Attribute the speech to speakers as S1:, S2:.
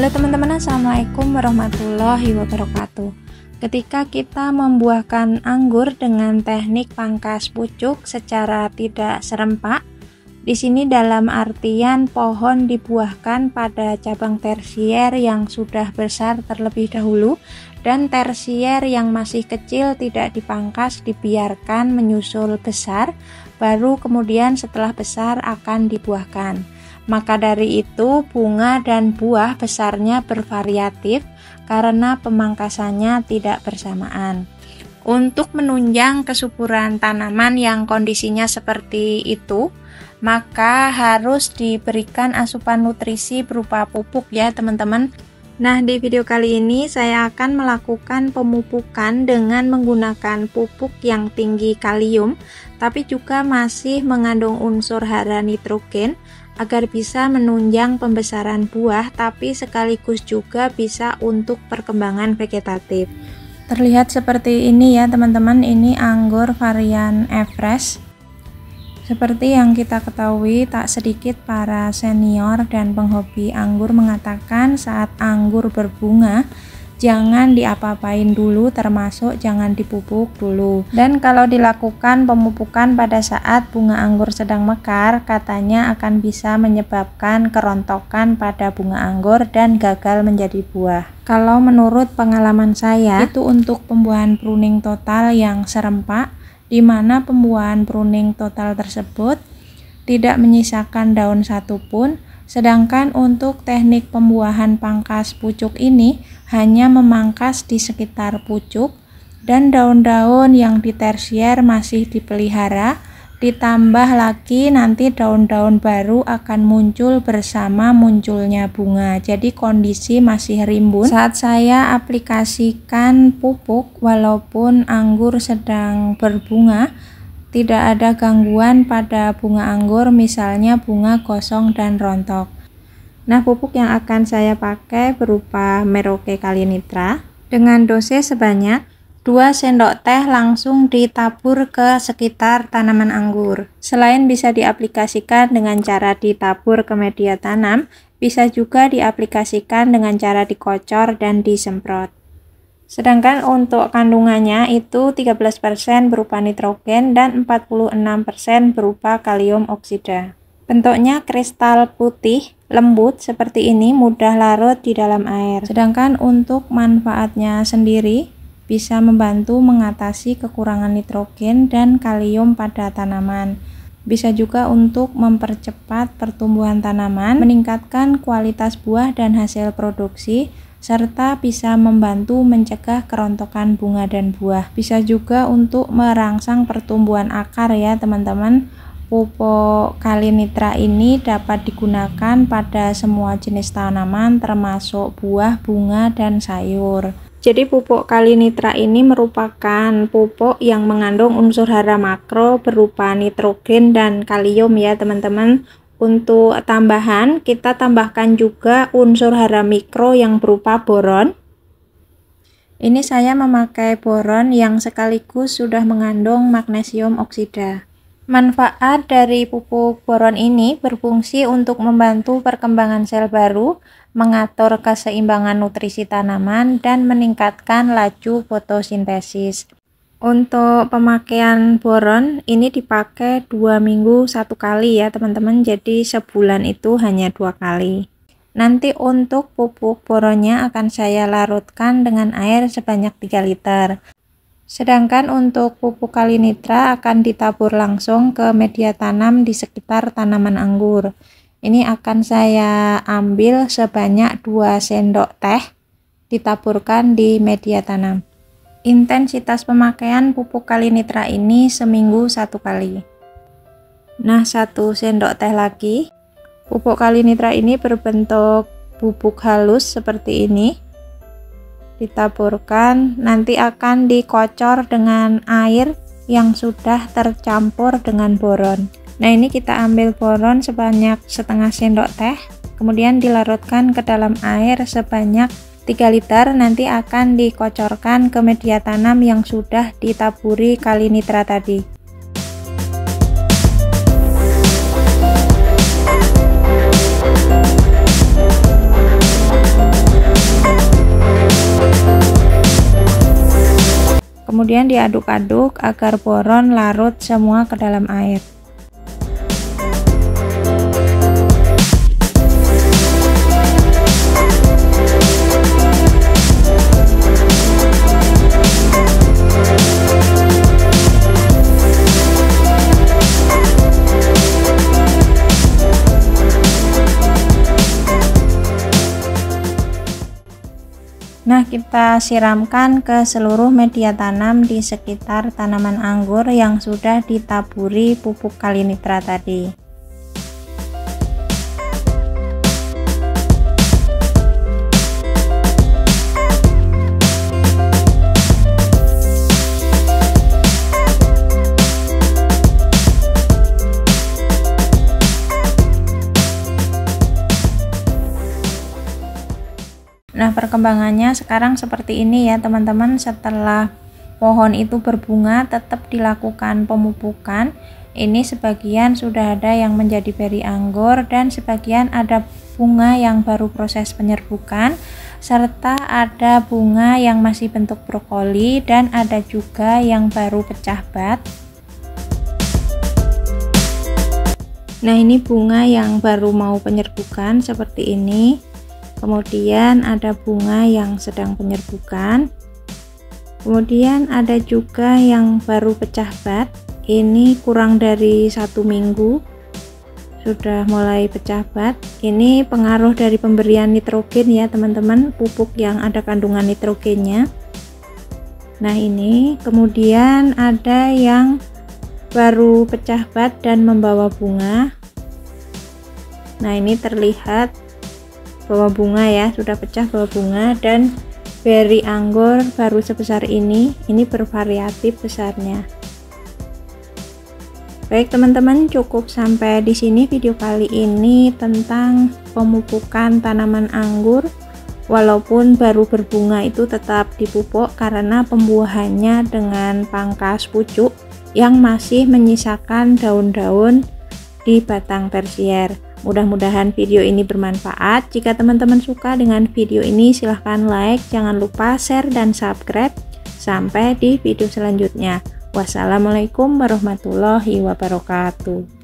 S1: Halo teman-teman, assalamualaikum warahmatullahi wabarakatuh. Ketika kita membuahkan anggur dengan teknik pangkas pucuk secara tidak serempak, di sini dalam artian pohon dibuahkan pada cabang tersier yang sudah besar terlebih dahulu, dan tersier yang masih kecil tidak dipangkas, dibiarkan menyusul besar, baru kemudian setelah besar akan dibuahkan. Maka dari itu bunga dan buah besarnya bervariatif karena pemangkasannya tidak bersamaan. Untuk menunjang kesuburan tanaman yang kondisinya seperti itu, maka harus diberikan asupan nutrisi berupa pupuk ya teman-teman. Nah, di video kali ini saya akan melakukan pemupukan dengan menggunakan pupuk yang tinggi kalium tapi juga masih mengandung unsur hara nitrogen agar bisa menunjang pembesaran buah tapi sekaligus juga bisa untuk perkembangan vegetatif. Terlihat seperti ini ya teman-teman, ini anggur varian Everest. Seperti yang kita ketahui, tak sedikit para senior dan penghobi anggur mengatakan saat anggur berbunga jangan diapa-apain dulu, termasuk jangan dipupuk dulu. Dan kalau dilakukan pemupukan pada saat bunga anggur sedang mekar, katanya akan bisa menyebabkan kerontokan pada bunga anggur dan gagal menjadi buah. Kalau menurut pengalaman saya, itu untuk pembuahan pruning total yang serempak, di mana pembuahan pruning total tersebut tidak menyisakan daun satupun, sedangkan untuk teknik pembuahan pangkas pucuk ini hanya memangkas di sekitar pucuk dan daun-daun yang di tersier masih dipelihara, ditambah lagi nanti daun-daun baru akan muncul bersama munculnya bunga. Jadi kondisi masih rimbun saat saya aplikasikan pupuk. Walaupun anggur sedang berbunga, tidak ada gangguan pada bunga anggur, misalnya bunga gosong dan rontok. Nah, pupuk yang akan saya pakai berupa Merauke Kali Nitra dengan dosis sebanyak 2 sendok teh langsung ditabur ke sekitar tanaman anggur. Selain bisa diaplikasikan dengan cara ditabur ke media tanam, bisa juga diaplikasikan dengan cara dikocor dan disemprot. Sedangkan untuk kandungannya itu 13% berupa nitrogen dan 46% berupa kalium oksida. Bentuknya kristal putih, lembut seperti ini, mudah larut di dalam air. Sedangkan untuk manfaatnya sendiri, bisa membantu mengatasi kekurangan nitrogen dan kalium pada tanaman. Bisa juga untuk mempercepat pertumbuhan tanaman, meningkatkan kualitas buah dan hasil produksi, serta bisa membantu mencegah kerontokan bunga dan buah. Bisa juga untuk merangsang pertumbuhan akar ya teman-teman. Pupuk Kali Nitra ini dapat digunakan pada semua jenis tanaman termasuk buah, bunga, dan sayur. Jadi pupuk Kali Nitra ini merupakan pupuk yang mengandung unsur hara makro berupa nitrogen dan kalium ya teman-teman. Untuk tambahan, kita tambahkan juga unsur hara mikro yang berupa boron. Ini saya memakai boron yang sekaligus sudah mengandung magnesium oksida. Manfaat dari pupuk boron ini berfungsi untuk membantu perkembangan sel baru, mengatur keseimbangan nutrisi tanaman, dan meningkatkan laju fotosintesis. Untuk pemakaian boron ini dipakai 2 minggu 1 kali ya teman-teman, jadi sebulan itu hanya 2 kali. Nanti untuk pupuk boronnya akan saya larutkan dengan air sebanyak 3 liter. Sedangkan untuk pupuk Kali Nitra akan ditabur langsung ke media tanam di sekitar tanaman anggur. Ini akan saya ambil sebanyak 2 sendok teh, ditaburkan di media tanam. Intensitas pemakaian pupuk Kali Nitra ini seminggu 1 kali. Nah, 1 sendok teh lagi. Pupuk Kali Nitra ini berbentuk bubuk halus seperti ini. Ditaburkan, nanti akan dikocor dengan air yang sudah tercampur dengan boron. Nah, ini kita ambil boron sebanyak setengah sendok teh, kemudian dilarutkan ke dalam air sebanyak 3 liter, nanti akan dikocorkan ke media tanam yang sudah ditaburi Kali Nitra tadi. Kemudian diaduk-aduk agar boron larut semua ke dalam air. Nah, kita siramkan ke seluruh media tanam di sekitar tanaman anggur yang sudah ditaburi pupuk kali nitrat tadi. Nah, perkembangannya sekarang seperti ini ya teman-teman. Setelah pohon itu berbunga tetap dilakukan pemupukan. Ini sebagian sudah ada yang menjadi beri anggur dan sebagian ada bunga yang baru proses penyerbukan, serta ada bunga yang masih bentuk brokoli dan ada juga yang baru pecah bat. Nah, ini bunga yang baru mau penyerbukan seperti ini. Kemudian ada bunga yang sedang penyerbukan. Kemudian ada juga yang baru pecah bat. Ini kurang dari 1 minggu sudah mulai pecah bat. Ini pengaruh dari pemberian nitrogen ya teman-teman, pupuk yang ada kandungan nitrogennya. Nah, ini kemudian ada yang baru pecah bat dan membawa bunga. Nah, ini terlihat bawa bunga ya, sudah pecah bawa bunga, dan beri anggur baru sebesar ini bervariatif besarnya. Baik teman-teman, cukup sampai di sini video kali ini tentang pemupukan tanaman anggur. Walaupun baru berbunga itu tetap dipupuk karena pembuahannya dengan pangkas pucuk yang masih menyisakan daun-daun di batang tersier. Mudah-mudahan video ini bermanfaat. Jika teman-teman suka dengan video ini, silahkan like, jangan lupa share dan subscribe. Sampai di video selanjutnya. Wassalamualaikum warahmatullahi wabarakatuh.